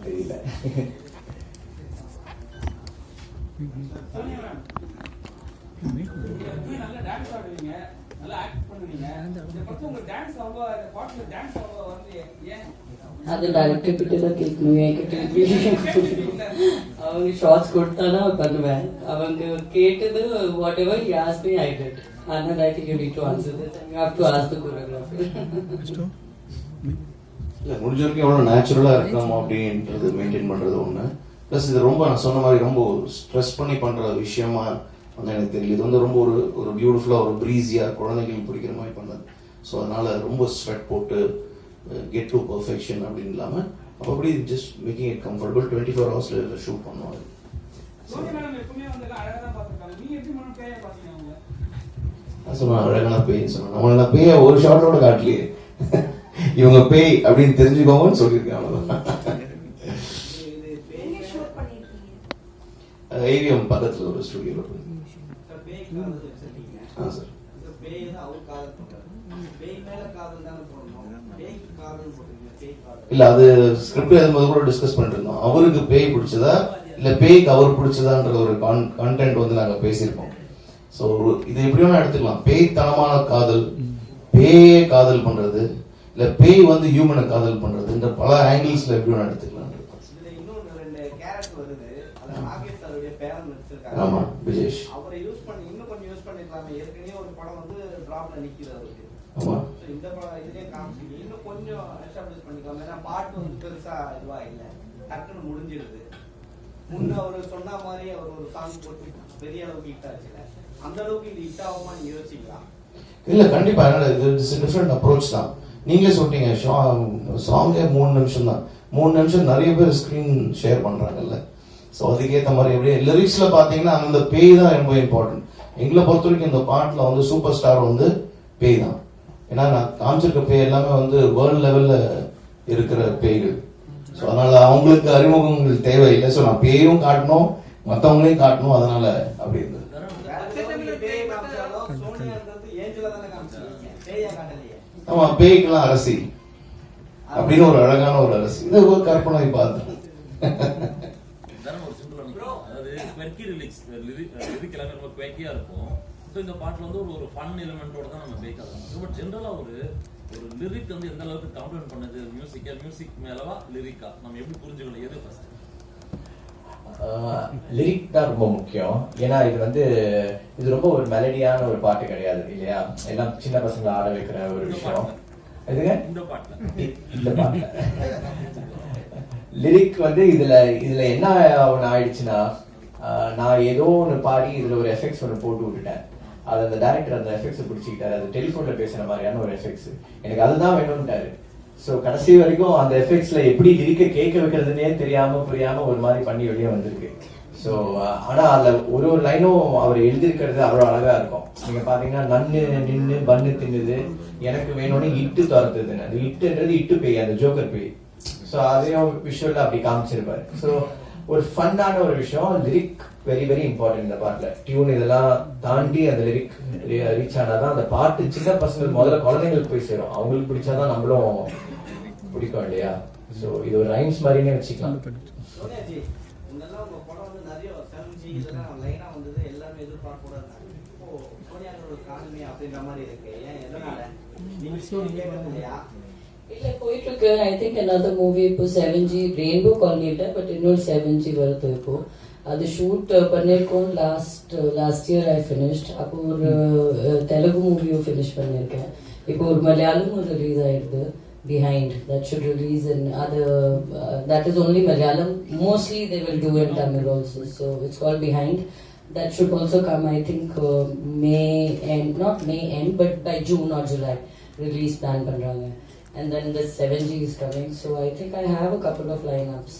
தெரியல. நல்லா டான்ஸ் ஆடுவீங்க, நல்லா ஆக்ட் பண்ணுவீங்க. இந்த பத்தி உங்க டான்ஸ் அவ்வளோ இந்த பாட்டுல டான்ஸ் அவ்வளோ வந்து ஏன் அது டைரக்டர் கிட்ட தான் கேட்கணும். என்கிட்ட அவங்க ஷார்ட்ஸ் கொடுத்தாதான் பண்ணுவேன். அவங்க கேட்டது whatever he asked me I did. ஆனால் I think you need to answer this and you have to ask the choreographer. இல்லை முடிஞ்ச வரைக்கும் எவ்வளோ நேச்சுரலாக இருக்கணும் அப்படின்றது மெயின்டைன் பண்ணுறது ஒன்று. ப்ளஸ் இது ரொம்ப நான் சொன்ன மாதிரி ரொம்ப ஸ்ட்ரெஸ் பண்ணி பண்ணுற விஷயமா வந்து எனக்கு தெரியல. இது வந்து ரொம்ப ஒரு பியூட்டிஃபுல்லாக ஒரு ப்ரீஸியாக குழந்தைங்களுக்கு பிடிக்கிற மாதிரி பண்ணது. ஸோ அதனால் ரொம்ப ஸ்வெட் போட்டு கெட் டு பர்ஃபெக்ஷன் அப்படின்னு இல்லாமல் அப்படி just making it comfortable 24 hours shoot பண்ணுவாங்க. சொன்னா அழகான பேய்ன்னு சொன்னாங்க. நம்மள நான் பேய ஒரு ஷார்ட்டோட காட்டலையே, இவங்க பேய் அப்படின்னு தெரிஞ்சுக்கோங்கன்னு சொல்லியிருக்கேன். அவ்வளோதான். ஏவிஎம் பக்கத்தில் ஒரு ஸ்டுடியோவில் பண்ணி. ஆ சார். இல்ல அது ஸ்கிரிப்ட் எழுதும்போது கூட டிஸ்கஸ் பண்ணிட்டு இருந்தோம். அவருக்கு பேய் பிடிச்சதா இல்ல பேய்க்கு அவர் பிடிச்சதான்ற ஒரு கான்டென்ட் வந்து நாங்க பேசியிருக்கோம். ஸோ இது எப்படி வேணா எடுத்துக்கலாம். பேய்த்தனமான காதல், பேயே காதல் பண்றது, இல்ல பேய் வந்து ஹியூமனை காதல் பண்றது, இந்த பல ஆங்கிள்ஸ்ல எப்படி வேணா எடுத்துக்கலாம். ஆமா விஜேஷ் அவரை யூஸ் பண்ணி இன்னும் கொஞ்சம் யூஸ் பண்ணிக்கலாமே. ஏற்கனவே ஒரு படம் வந்து டிராப்ல நிக்குது அவருக்கு. ஆமா இந்த படம் இதுலயே காமிச்சிங்க இன்னும் கொஞ்சம் எஸ்டாப்லிஷ் பண்ணிக்கலாம். ஏன்னா பாட்டு வந்து பெருசா இதுவா இல்ல, டக்குன்னு முடிஞ்சிடுது. முன்ன அவரு சொன்ன மாதிரி அவர் ஒரு சாங் போட்டு பெரிய அளவுக்கு ஹிட் ஆச்சுல, அந்த அளவுக்கு இது ஹிட் ஆகுமா நீங்க யோசிக்கலாம்? இல்ல கண்டிப்பா. இது டிஃபரெண்ட் அப்ரோச் தான். நீங்களே சொல்லிட்டீங்க சாங்கே 3 நிமிஷம் தான். 3 நிமிஷம் நிறைய பேர் ஸ்கிரீன் ஷேர் பண்றாங்கல்ல. ஸோ அதுக்கேற்ற மாதிரி எப்படியே லிரிக்ஸ்ல பாத்தீங்கன்னா அந்த பேய் தான் ரொம்ப இம்பார்ட்டன்ட். எங்களை பொறுத்த வரைக்கும் இந்த பாட்டுல வந்து சூப்பர் ஸ்டார் வந்து பேய் தான். ஏன்னா நான் காமிச்சிருக்க பேய் எல்லாமே வந்து வேர்ல்ட் லெவல்ல இருக்கிற பேய்கள். ஸோ அதனால அவங்களுக்கு அறிமுகங்கள் தேவையில்லை. ஸோ நான் பேயும் காட்டணும், மற்றவங்களையும் காட்டணும். அதனால அப்படி இருந்தது. ஆமா பேய்க்கெல்லாம் அரசி அப்படின்னு ஒரு அழகான ஒரு அரசி. இது ஒரு கற்பனை பார்த்தேன். இந்த பாட்டுல வந்து ஒரு ஃபன் எலிமெண்டோட தான் நம்ம பேக் ஆகணும். பட் ஜென்ரலா ஒரு லிரிக் வந்து எந்த அளவுக்கு காம்ப்ளிமெண்ட் பண்ணது மியூசிக் மேலவா லிரிக்கா நம்ம எப்படி புரிஞ்சுக்கணும்? எது ஃபர்ஸ்ட்? லிரிக் தான் ரொம்ப முக்கியம். ஏன்னா இது ரொம்ப ஒரு மெலடியான ஒரு பாட்டு கிடையாது இல்லையா? எல்லாம் சின்ன பசங்களை ஆட வைக்கிற ஒரு விஷயம். எதுங்க இந்த பாட்டுல லிரிக் வந்து இதுல என்ன ஒன்று ஆயிடுச்சுன்னா, நான் ஏதோ ஒன்று பாடி இதுல ஒரு எஃபெக்ட்ஸ் ஒன்று போட்டு விட்டுட்டேன். அது அந்த டைரக்டர் அந்த எஃபெக்ட்ஸை பிடிச்சிக்கிட்டாரு. அது டெலிஃபோன்ல பேசுற மாதிரியான ஒரு எஃபெக்ட்ஸ் எனக்கு அதுதான் வேணும்ட்டாரு. ஸோ கடைசி வரைக்கும் அந்த எஃபெக்ட்ஸ்ல எப்படி லிரிக்க கேட்க வைக்கிறதுனே தெரியாம புரியாம ஒரு மாதிரி பண்ணி வெளியே வந்திருக்கு. ஸோ ஆனா அதுல ஒரு லைனும் அவர் எழுதியிருக்கிறது அவ்வளோ அழகா இருக்கும். நீங்க பாத்தீங்கன்னா நன்னு நின்று பண்ணு தின்னுது எனக்கு வேணும்னு இட்டு துரத்துதுன்னு, அது இட்டுன்றது இட்டு பேய், அந்த ஜோக்கர் பேய். ஸோ அதையும் விஷுவல்ல அப்படி காமிச்சிருப்பாரு. ஸோ ஒரு ஃபன்னான ஒரு விஷயம். லிரிக் வெரி வெரி இம்பார்ட்டன்ட் இந்த பாட்டுல. டியூன் இதெல்லாம் தாண்டி அந்த லிரிக் ரீச் ஆனாதான் அந்த பாட்டு சின்ன பசங்களுக்கு முதல்ல குழந்தைங்களுக்கு போய் சேரும். அவங்களுக்கு பிடிச்சாதான் நம்மளும் பிடிக்கும் இல்லையா? ஸோ இது ஒரு ரைம்ஸ் மாதிரினே வச்சுக்கலாம். இல்ல போயிட்டு இருக்கு. ஐ திங்க் another movie இப்போ 7G ரெயின்போ காலனில பட் இன்னொரு 7G வருது. இப்போ அது ஷூட் பண்ணிருக்கோம். Last year I finished. அப்போ ஒரு தெலுங்கு மூவியும் ஃபினிஷ் பண்ணிருக்கேன். இப்போ ஒரு மலையாளமும் ரிலீஸ் ஆயிடுது, Behind, that should release in other that is only Malayalam. Mostly they will do in Tamil also, so it's called Behind. That should also come, I think, May end, not May end, but by June or July release plan பண்றாங்க. And then the 7G is coming, so I think I have a couple of lineups.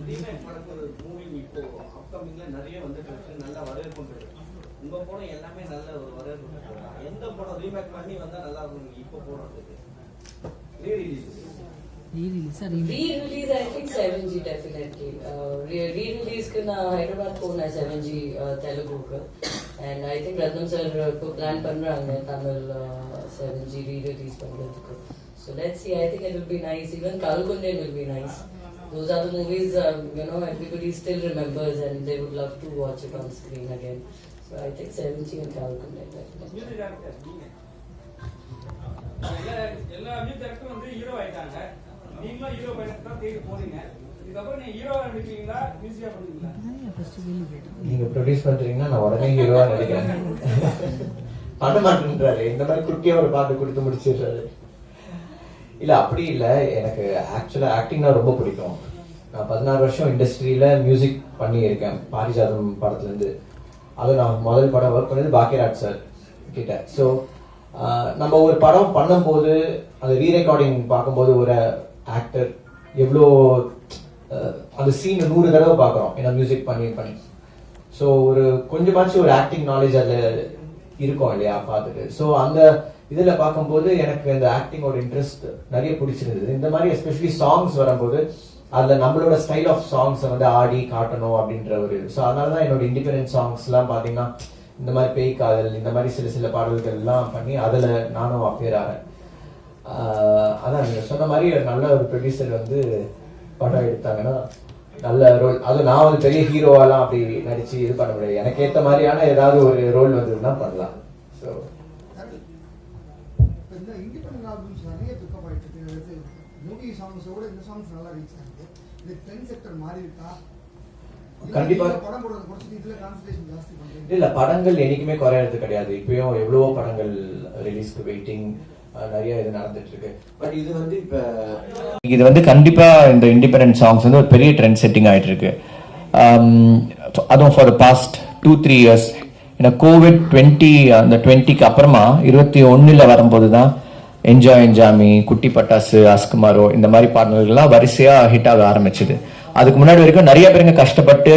Remake படத்துல ஒரு movie இப்போ அப்கமிங்ல நிறைய வந்துட்டு நல்ல வரவேற்பு பெறுது. உங்க படம் எல்லாமே நல்ல ஒரு வரவேற்பு பெறுது. எந்த படம் ரீமேக் பண்ணி வந்தா நல்லா இருக்கும் இப்போ போறதுக்கு? Re-release, I think 7G definitely. Re-release ku na Hyderabad ko na 7G Telugu ka. And I think Ratnam sir ko plan பண்றாங்க Tamil 7G re-release பண்றதுக்கு. So let's see. I think it will be nice. Even Kalkunde will be nice. those are the movies, everybody still remembers and they would love to watch it on screen again. So I think 7G and Calcutta definitely. Music director நீங்க எல்லா music டைரக்டரும் வந்து hero ஆயிட்டாங்க. நீங்களும் hero பயணத்தை தான் தேடி போறீங்க. இதுக்கப்புறம் நீங்க ஹீரோவா நடிப்பீங்களா மியூசிக்கா பண்ணுவீங்களா? நீங்க ப்ரொடியூஸ் பண்றீங்கன்னா நான் உடனே ஹீரோவா நடிக்கிறேன். பண்ண மாட்டேன்றாரு. இந்த மாதிரி குட்டியா ஒரு பாட்டு கொடுத்து முடிச்சிடுறாரு. இல்ல அப்படி இல்ல, எனக்கு ஆக்சுவலா ஆக்டிங்னா ரொம்ப பிடிக்கும். நான் 16 வருஷம் இண்டஸ்ட்ரியில மியூசிக் பண்ணி இருக்கேன். பாரிஜாதம் படத்துல இருந்து. அது நான் முதல் படம் ஒர்க் பண்ணது பாக்கியராஜ் சார் கிட்ட. ஸோ நம்ம ஒரு படம் பண்ணும்போது அந்த ரீரெக்கார்டிங் பார்க்கும்போது ஒரு ஆக்டர் எவ்வளோ அந்த சீன் 100 தடவை பார்க்குறோம், ஏன்னா மியூசிக் பண்ணி ஸோ ஒரு கொஞ்சமாச்சும் ஒரு ஆக்டிங் நாலேஜ் அதில் இருக்கும் இல்லையா பார்த்துட்டு. ஸோ அந்த இதில் பார்க்கும்போது எனக்கு இந்த ஆக்டிங்கோட இன்ட்ரெஸ்ட் நிறைய பிடிச்சிருந்தது. இந்த மாதிரி எஸ்பெஷலி சாங்ஸ் வரும்போது அதில் நம்மளோட ஸ்டைல் ஆஃப் சாங்ஸை வந்து ஆடி காட்டணும் அப்படின்ற ஒரு. ஸோ அதனால தான் என்னோட இண்டிபெண்டன்ட் சாங்ஸ்லாம் பார்த்தீங்கன்னா இந்த மாதிரி பேய் காதல், இந்த மாதிரி சில பாடல்கள்லாம் பண்ணி அதில் நானும் அப்பியர் ஆகிறேன். அதான் நீங்கள் சொன்ன மாதிரி நல்ல ஒரு ப்ரொடியூசர் வந்து படம் எடுத்தாங்கன்னா நல்ல ரோல். அது நான் வந்து பெரிய ஹீரோவெல்லாம் அப்படி நடிச்சு இது பண்ண முடியாது. எனக்கு ஏற்ற மாதிரியான ஏதாவது ஒரு ரோல் வந்ததுன்னா பண்ணலாம். ஸோ இந்த இண்டிபெண்டன்ட் ஆல்பம்ஸ் நிறைய பிக்கப் ஆயிட்டு இருக்கு. மூவி சாங்ஸோட இந்த சாங்ஸ் நல்லா ரீச் ஆகுது. இந்த ட்ரெண்ட் செக்டர் மாறி இருக்கா? கண்டிப்பா படம் போடுறது குறைச்சி இதுல கான்சன்ட்ரேஷன் ஜாஸ்தி பண்றீங்க. இல்ல, படங்கள் என்னைக்குமே குறையறது கிடையாது. இப்பயும் எவ்வளவோ படங்கள் ரிலீஸ்க்கு வெயிட்டிங் நிறைய இது நடந்துட்டு இருக்கு. பட் இது வந்து இது வந்து கண்டிப்பா இந்த இண்டிபெண்டன்ட் சாங்ஸ் வந்து ஒரு பெரிய ட்ரெண்ட் செட்டிங் ஆயிட்டு இருக்கு. அதுவும் ஃபார் பாஸ்ட் 2-3 இயர்ஸ். ஏன்னா COVID-20 அந்த 20க்கு அப்புறமா 21 வரும்போது தான் என்ஜாய் என்ஜாமி, குட்டி பட்டாசு, அஸ்குமாரோ இந்த மாதிரி பாடல்கள்லாம் வரிசையா ஹிட் ஆக ஆரம்பிச்சது. அதுக்கு முன்னாடி வரைக்கும் நிறைய பேருங்க கஷ்டப்பட்டு,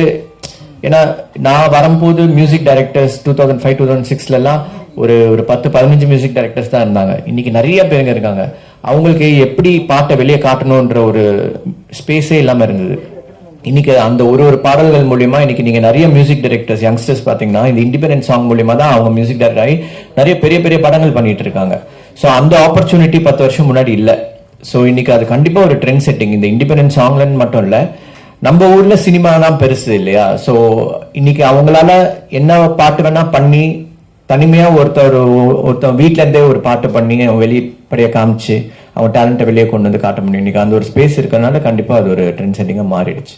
ஏன்னா நான் வரும்போது மியூசிக் டைரக்டர்ஸ் 2005-2006 ஒரு 10-15 மியூசிக் டைரக்டர்ஸ் தான் இருந்தாங்க. இன்னைக்கு நிறைய பேருங்க இருக்காங்க. அவங்களுக்கு எப்படி பாட்டை வெளியே காட்டணுன்ற ஒரு ஸ்பேஸே இல்லாம இருந்தது. இன்னைக்கு அந்த ஒரு பாடல்கள் மூலியமா இன்னைக்கு நீங்க நிறைய மியூசிக் டைரக்டர்ஸ் யங்ஸ்டர்ஸ் பாத்தீங்கன்னா இந்த இண்டிபெண்டன்ட் சாங் மூலியமா தான் அவங்க மியூசிக் டைரக்டர் ஆகி நிறைய பெரிய பெரிய படங்கள் பண்ணிட்டு இருக்காங்க. ஸோ அந்த ஆப்பர்ச்சுனிட்டி 10 வருஷம் முன்னாடி இல்லை. ஸோ இன்னைக்கு அது கண்டிப்பா ஒரு ட்ரெண்ட் செட்டிங். இந்த இண்டிபெண்டன்ட் சாங்லன்னு மட்டும் இல்லை, நம்ம ஊர்ல சினிமா தான் பெருசு இல்லையா. ஸோ இன்னைக்கு அவங்களால என்ன பாட்டு வேணா பண்ணி தனிமையா ஒருத்தன் வீட்டுல இருந்தே ஒரு பாட்டு பண்ணி அவன் வெளிப்படையா காமிச்சு அவன் டேலண்ட்டை வெளியே கொண்டு வந்து காட்ட முடியும். இன்னைக்கு அந்த ஒரு ஸ்பேஸ் இருக்கறனால கண்டிப்பா அது ஒரு ட்ரெண்ட் செட்டிங்கா மாறிடுச்சு.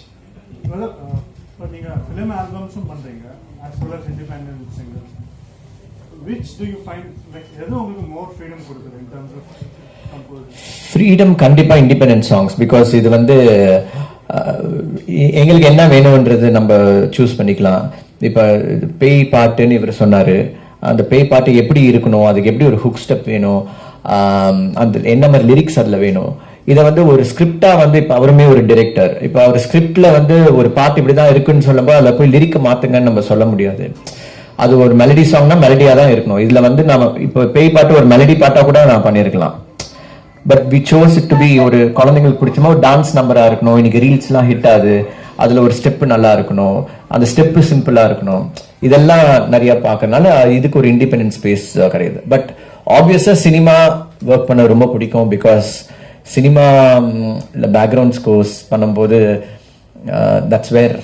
நீங்க ஃபிலிம் ஆல்பம்ஸும் பண்றீங்க as well as independent singers. Which do you find like எது உங்களுக்கு more freedom கொடுக்குது in terms of composing? Freedom கண்டிப்பா இண்டிபெண்டன்ட் சாங்ஸ். பிகாஸ் இது வந்து எங்களுக்கு என்ன வேணும்ன்றது நம்ம சூஸ் பண்ணிக்கலாம். இப்ப பேய் பாட்டுன்னு இவர் சொன்னாரு, அந்த பேய் பாட்டு எப்படி இருக்கணும், அதுக்கு எப்படி ஒரு ஹுக் ஸ்டெப் வேணும், அந்த என்ன மாதிரி லிரிக்ஸ் அதுல வேணும். இதை வந்து ஒரு ஸ்கிரிப்டா வந்து இப்ப அவருமே ஒரு டைரக்டர். இப்ப அவர் ஸ்கிரிப்ட்ல வந்து ஒரு பாட்டு இப்படிதான் இருக்குன்னு சொல்லும்போது அதுல போய் லிரிக்க மாத்துங்கன்னு நம்ம சொல்ல முடியாது. அது ஒரு மெலடி சாங்னா மெலடியா தான் இருக்கணும். இதுல வந்து நம்ம இப்ப பேய் பாட்டு ஒரு மெலடி பாட்டா கூட நான் பண்ணிருக்கலாம். But we chose it to be ஒரு குழந்தைங்களுக்கு பிடிச்சமா ஒரு டான்ஸ் நம்பரா இருக்கணும். இன்னைக்கு ரீல்ஸ் எல்லாம் ஹிட் ஆகுது, அதுல ஒரு ஸ்டெப் நல்லா இருக்கணும், அந்த ஸ்டெப் சிம்பிளா இருக்கணும். இதெல்லாம் நிறைய பாக்குறதுனால இதுக்கு ஒரு இண்டிபெண்டன்ட் ஸ்பேஸ் கிடையாது. பட் ஆப்வியஸா சினிமா ஒர்க் பண்ண ரொம்ப பிடிக்கும். பிகாஸ் சினிமா பேக்ரவுண்ட் ஸ்கோர்ஸ் பண்ணும்போது தட்ஸ் வேர்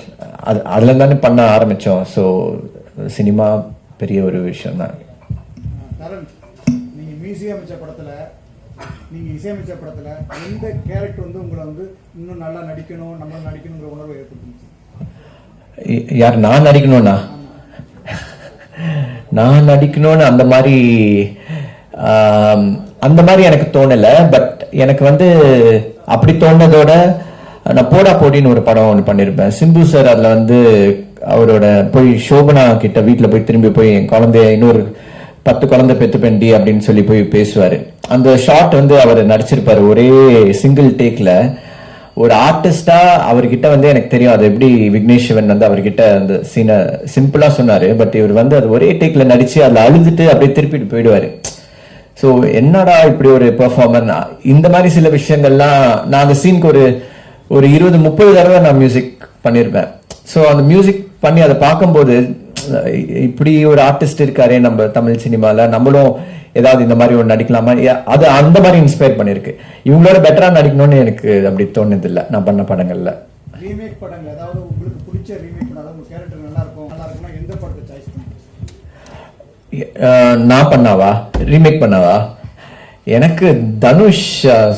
அதுல இருந்தானே பண்ண ஆரம்பிச்சோம். ஸோ சினிமா பெரிய ஒரு விஷயம் தான். நீங்க மியூசியமைச்ச படத்துல, நீங்க இசையமைச்ச படத்துல எந்த கேரக்டர் வந்து உங்களை வந்து இன்னும் நல்லா நடிக்கணும், நம்ம நடிக்கணுங்கிற உணர்வு ஏற்பட்டுச்சு? யார் நான் நடிக்கணும்னா? நான் நடிக்கணும்னு அந்த மாதிரி எனக்கு தோணல. பட் எனக்கு வந்து அப்படி தோணுனதோட நான் போடா போடின்னு ஒரு படம் ஒன்று பண்ணியிருப்பேன். சிம்பு சார் அதுல வந்து அவரோட போய் சோபனா கிட்ட வீட்டுல போய் திரும்பி போய் என் குழந்தைய இன்னொரு 10 குழந்தை பெத்து பெண்டி அப்படின்னு சொல்லி போய் பேசுவாரு. அந்த ஷாட் வந்து அவர் நடிச்சிருப்பாரு ஒரே சிங்கிள் டேக்ல. ஒரு ஆர்டிஸ்டா அவர்கிட்ட வந்து எனக்கு தெரியும் அது எப்படி விக்னேஷ் சிவன் வந்து அவர்கிட்ட அந்த சீனை சிம்பிளா சொன்னாரு. பட் இவர் வந்து அது ஒரே டேக்ல நடிச்சு அதுல அழுதுட்டு அப்படியே திருப்பிட்டு போயிடுவாரு. ஸோ என்னடா இப்படி ஒரு பெர்ஃபார்மர். இந்த மாதிரி சில விஷயங்கள்லாம் நான் அந்த சீனுக்கு ஒரு 20-30 தடவை நான் மியூசிக் பண்ணியிருப்பேன். ஸோ அந்த மியூசிக் பண்ணி அதை பார்க்கும்போது இப்படி ஒரு ஆர்டிஸ்ட் இருக்காரே நம்ம தமிழ் சினிமால, நம்மளும் ஏதாவது இந்த மாதிரி ஒன்று நடிக்கலாமா, அது அந்த மாதிரி இன்ஸ்பயர் பண்ணிருக்கு. இவங்களோட பெட்டரா நடிக்கணும்னு எனக்கு அப்படி தோணுது இல்லை நான் பண்ண படங்கள்ல. ரீமேக் படங்கள் அதாவது உங்களுக்கு பிடிச்ச ரீமேக் படம், அதாவது உங்க கேரக்டர் நல்லா இருக்கும்னா எந்த படத்தை சாய்ஸ் பண்ணுவீங்க? நான் பண்ணாவா, ரீமேக் பண்ணாவா? எனக்கு தனுஷ்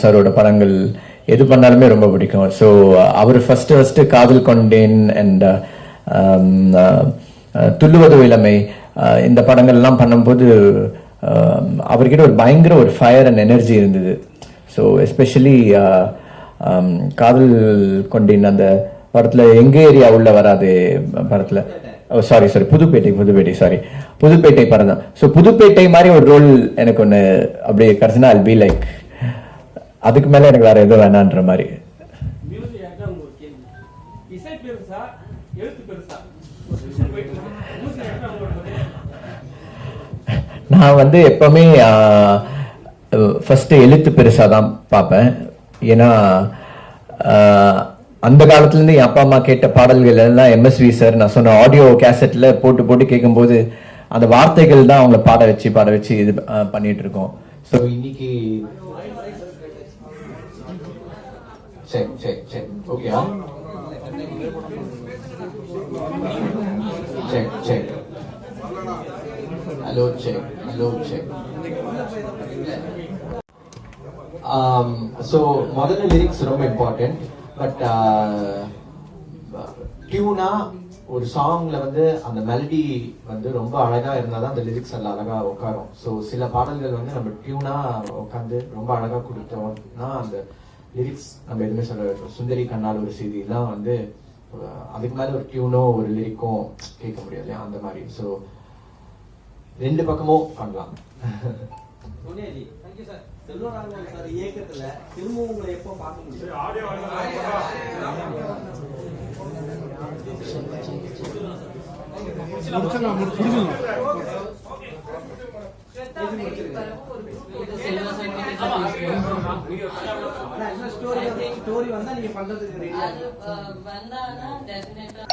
சாரோட படங்கள் எது பண்ணாலுமே ரொம்ப பிடிக்கும். ஸோ அவர் ஃபர்ஸ்ட் காதல் கொண்டேன் அண்ட் துள்ளுவது இளமை இந்த படங்கள்லாம் பண்ணும்போது அவர்கிட்ட ஒரு பயங்கர ஒரு ஃபயர் அண்ட் எனர்ஜி இருந்தது. ஸோ எஸ்பெஷலி காதல் கொண்டேன் அந்த படத்துல எங்க ஏரியா உள்ள வராது படத்துல, சாரி புதுப்பேட்டை படம் தான். ஸோ புதுப்பேட்டை மாதிரி ஒரு ரோல் எனக்கு ஒன்று அப்படி கிடைச்சுன்னா I'll be like, அதுக்கு மேல எனக்கு வேற எதுவும் வேணான்ற மாதிரி. மியூசிக் ஆக்டா உங்களுக்கு கேள்வி, இசை பெருசா எழுத்து பெருசா? மியூசிக் ஆக்டா உங்களுக்கு நான் வந்து எப்பவுமே ஃபர்ஸ்ட் எழுத்து பெருசா தான் பார்ப்பேன். ஏன்னா அந்த காலத்துல இருந்து என் அப்பா அம்மா கேட்ட பாடல்கள் எல்லாம் MSV சார் நான் சொன்ன ஆடியோ கேசட்ல போட்டு கேட்கும்போது அந்த வார்த்தைகள் தான் அவங்கள பாட வச்சு இது பண்ணிட்டு இருக்கோம். ஸோ இன்னைக்கு செக் ஓகேயா, செக் ஹலோ செக். ஸோ முதல்ல லிரிக்ஸ் ரொம்ப இம்பார்ட்டன்ட். பட் டியூனா ஒரு சாங்ல வந்து அந்த மெலடி வந்து ரொம்ப அழகா இருந்தாதான் அந்த லிரிக்ஸ் எல்லாம் அழகா உட்காரும். ஸோ சில பாடல்கள் வந்து நம்ம டியூனா உட்காந்து ரொம்ப அழகா கொடுத்தோம்னா அந்த லிரிக்ஸ் நம்ம எதுவுமே சொல்ல, சுந்தரி கண்ணால் ஒரு செய்தி எல்லாம் வந்து அதுக்கு மேல ஒரு டியூனோ ஒரு லிரிக்கும் கேட்க முடியாது இல்லையா, அந்த மாதிரி. ஸோ ரெண்டு பக்கமும் பண்ணலாம். சோனியாஜி, தேங்க்யூ சார். செல்வராகவன் சார் இயக்கத்துல திரும்பவும் உங்களை எப்போ பார்க்க முடியும்? ஸ்டோரி வந்தா நீங்க பண்றதுக்கு ரெடியா? வந்தானா டெஃபினட்டா